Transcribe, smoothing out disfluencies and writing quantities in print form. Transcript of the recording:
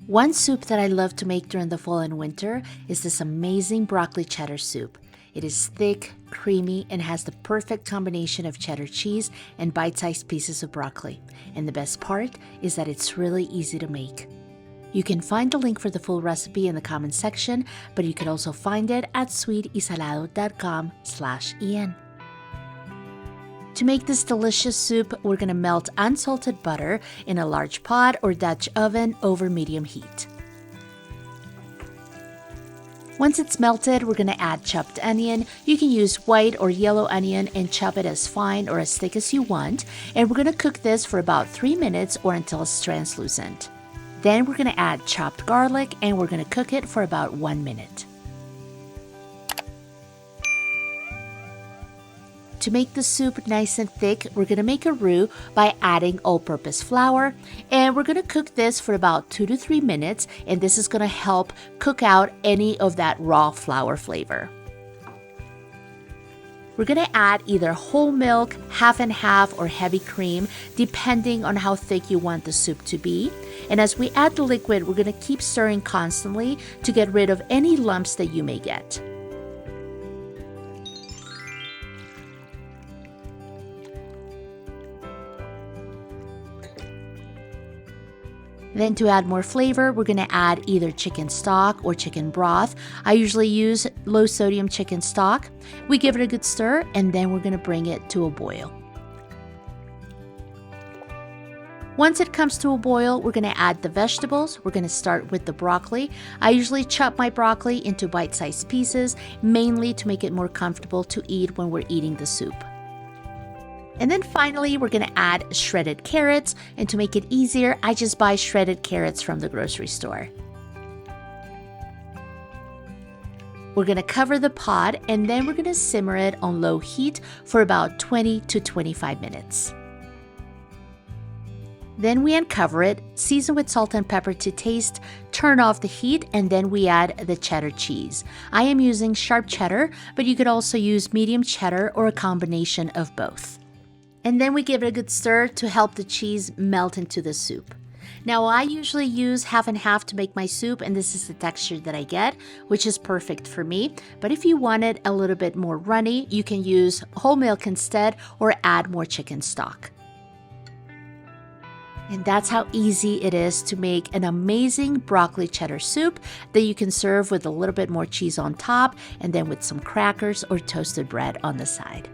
One soup that I love to make during the fall and winter is this amazing broccoli cheddar soup. It is thick, creamy, and has the perfect combination of cheddar cheese and bite-sized pieces of broccoli. And the best part is that it's really easy to make. You can find the link for the full recipe in the comment section, but you can also find it at sweetysalado.com/en. To make this delicious soup, we're going to melt unsalted butter in a large pot or Dutch oven over medium heat. Once it's melted, we're going to add chopped onion. You can use white or yellow onion and chop it as fine or as thick as you want. And we're going to cook this for about 3 minutes or until it's translucent. Then we're going to add chopped garlic and we're going to cook it for about 1 minute. To make the soup nice and thick, we're going to make a roux by adding all-purpose flour, and we're going to cook this for about 2 to 3 minutes, and this is going to help cook out any of that raw flour flavor. We're going to add either whole milk, half and half, or heavy cream, depending on how thick you want the soup to be. And as we add the liquid, we're going to keep stirring constantly to get rid of any lumps that you may get. Then to add more flavor, we're going to add either chicken stock or chicken broth. I usually use low sodium chicken stock. We give it a good stir and then we're going to bring it to a boil. Once it comes to a boil, we're going to add the vegetables. We're going to start with the broccoli. I usually chop my broccoli into bite-sized pieces, mainly to make it more comfortable to eat when we're eating the soup. And then finally, we're going to add shredded carrots, and to make it easier, I just buy shredded carrots from the grocery store. We're going to cover the pot, and then we're going to simmer it on low heat for about 20 to 25 minutes. Then we uncover it, season with salt and pepper to taste, turn off the heat, and then we add the cheddar cheese. I am using sharp cheddar, but you could also use medium cheddar or a combination of both. And then we give it a good stir to help the cheese melt into the soup. Now I usually use half and half to make my soup, and this is the texture that I get, which is perfect for me. But if you want it a little bit more runny, you can use whole milk instead or add more chicken stock. And that's how easy it is to make an amazing broccoli cheddar soup that you can serve with a little bit more cheese on top and then with some crackers or toasted bread on the side.